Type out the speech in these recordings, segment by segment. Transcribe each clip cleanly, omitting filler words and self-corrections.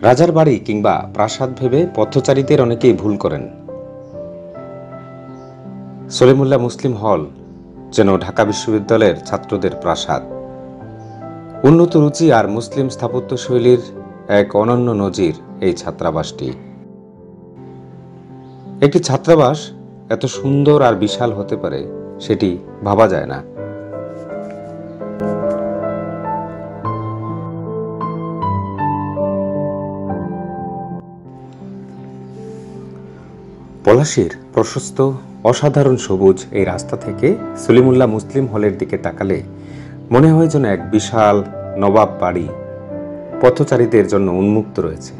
রাজার বাড়ি কিংবা প্রাসাদ ভেবে পথচারীদের অনেকেই ভুল করেন। সলিমুল্লাহ মুসলিম হল যেন ঢাকা বিশ্ববিদ্যালয়ের ছাত্রদের প্রাসাদ। উন্নত রুচি আর মুসলিম স্থাপত্যশৈলীর এক অনন্য নজির এই ছাত্রাবাসটি। একটি ছাত্রাবাস এত সুন্দর আর বিশাল হতে পারে সেটি ভাবা যায় না। পলাশীর প্রশস্ত অসাধারণ সবুজ এই রাস্তা থেকে সলিমুল্লাহ মুসলিম হলের দিকে তাকালে মনে হয় যেন এক বিশাল নবাব বাড়ি পথচারীদের জন্য উন্মুক্ত রয়েছে।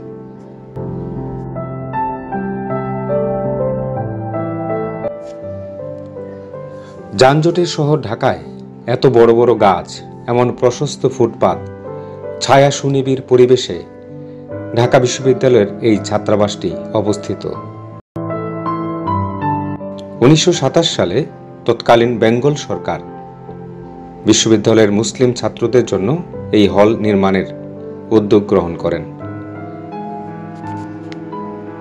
যানজটের শহর ঢাকায় এত বড় বড় গাছ, এমন প্রশস্ত ফুটপাত, ছায়া সুনিবিড় পরিবেশে ঢাকা বিশ্ববিদ্যালয়ের এই ছাত্রাবাসটি অবস্থিত। 1927 সালে তৎকালীন বেঙ্গল সরকার বিশ্ববিদ্যালয়ের মুসলিম ছাত্রদের জন্য এই হল নির্মাণের উদ্যোগ গ্রহণ করেন।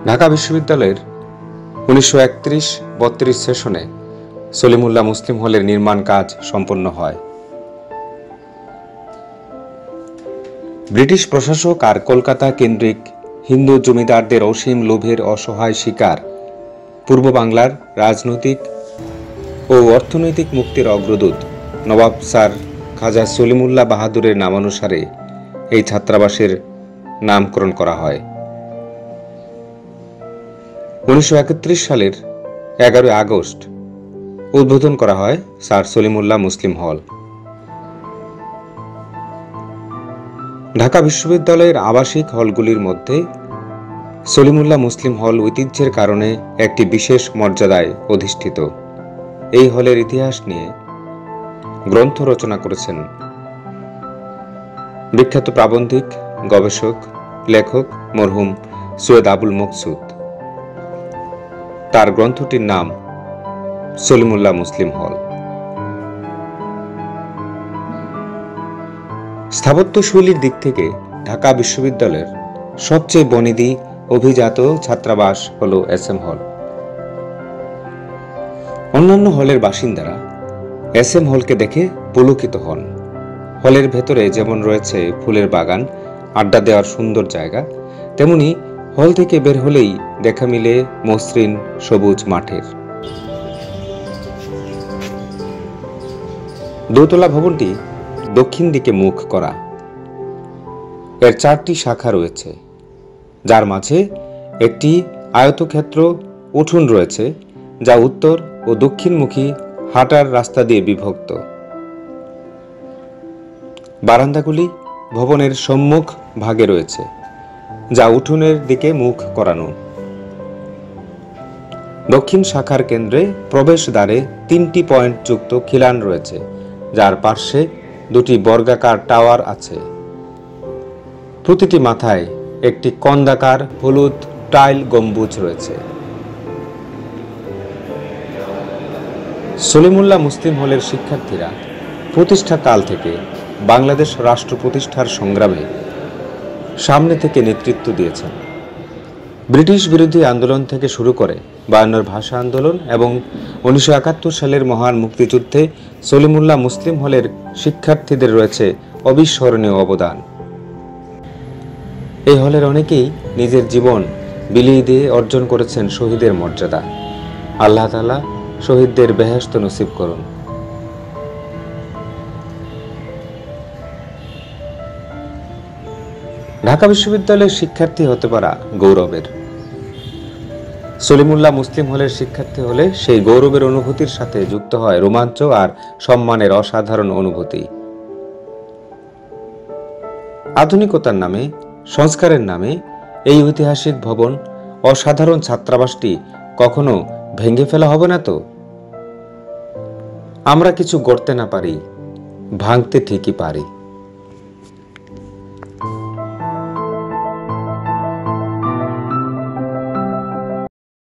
ঢাকা বিশ্ববিদ্যালয়ের 1931-32 সেশনে সলিমুল্লাহ মুসলিম হলের নির্মাণ কাজ সম্পন্ন হয়। ব্রিটিশ প্রশাসক আর কলকাতা কেন্দ্রিক হিন্দু জমিদারদের অসীম লোভের অসহায় শিকার পূর্ব বাংলার রাজনৈতিক ও অর্থনৈতিক মুক্তির অগ্রদূত নবাব স্যার খাজা সলিমুল্লাহ বাহাদুরের নামানুসারে এই ছাত্রাবাসের নামকরণ করা হয়। 1931 সালের 11 আগস্ট উদ্বোধন করা হয় স্যার সলিমুল্লাহ মুসলিম হল। ঢাকা বিশ্ববিদ্যালয়ের আবাসিক হলগুলির মধ্যে সলিমুল্লাহ মুসলিম হল ঐতিহ্যের কারণে একটি বিশেষ মর্যাদায় অধিষ্ঠিত। এই হলের ইতিহাস নিয়ে গ্রন্থ রচনা করেছেন বিখ্যাত প্রাবন্ধিক, গবেষক, লেখক মরহুম সৈয়দ আবুল মকসুদ। তার গ্রন্থটির নাম সলিমুল্লাহ মুসলিম হল। স্থাপত্যশৈলীর দিক থেকে ঢাকা বিশ্ববিদ্যালয়ের সবচেয়ে বনেদি অভিজাত ছাত্রাবাস হল SM হল। অন্যান্য হলের বাসিন্দারা SM হলকে দেখে পুলকিত হন। হলের ভেতরে যেমন রয়েছে ফুলের বাগান, আড্ডা দেওয়ার সুন্দর জায়গা, তেমনি হল থেকে বের হলেই দেখা মিলে মসৃণ সবুজ মাঠের। দোতলা ভবনটি দক্ষিণ দিকে মুখ করা। এর 4টি শাখা রয়েছে, যার মাঝে একটি আয়তক্ষেত্র উঠোন রয়েছে যা উত্তর ও দক্ষিণমুখী হাঁটার রাস্তা দিয়ে বিভক্ত। বারান্দাগুলি ভবনের সম্মুখ ভাগে রয়েছে, যা উঠোনের দিকে মুখ করানো। দক্ষিণ শাখার কেন্দ্রে প্রবেশদ্বারে 3টি পয়েন্ট যুক্ত খিলান রয়েছে, যার পার্শ্বে 2টি বর্গাকার টাওয়ার আছে। প্রতিটি মাথায় একটি কন্দাকার হলুদ টাইল গম্বুজ রয়েছে। সলিমুল্লাহ মুসলিম হলের শিক্ষার্থীরা প্রতিষ্ঠাকাল থেকে বাংলাদেশ রাষ্ট্র প্রতিষ্ঠার সংগ্রামে সামনে থেকে নেতৃত্ব দিয়েছেন। ব্রিটিশ বিরোধী আন্দোলন থেকে শুরু করে 52 ভাষা আন্দোলন এবং 1971 সালের মহান মুক্তিযুদ্ধে সলিমুল্লাহ মুসলিম হলের শিক্ষার্থীদের রয়েছে অবিস্মরণীয় অবদান। এই হলের অনেকেই নিজের জীবন বিলিয়ে দিয়ে অর্জন করেছেন শহীদের মর্যাদা। আল্লাহ তাআলা শহীদদের বেহেশত নসিব করুন। ঢাকা বিশ্ববিদ্যালয়ের শিক্ষার্থী হতে পারা গৌরবের। সলিমুল্লাহ মুসলিম হলের শিক্ষার্থী হলে সেই গৌরবের অনুভূতির সাথে যুক্ত হয় রোমাঞ্চ আর সম্মানের অসাধারণ অনুভূতি। আধুনিকতার নামে, সংস্কারের নামে এই ঐতিহাসিক ভবন, অসাধারণ ছাত্রাবাসটি কখনো ভেঙে ফেলা হবে না তো? আমরা কিছু গড়তে না পারি, ভাঙতে ঠিকই পারি।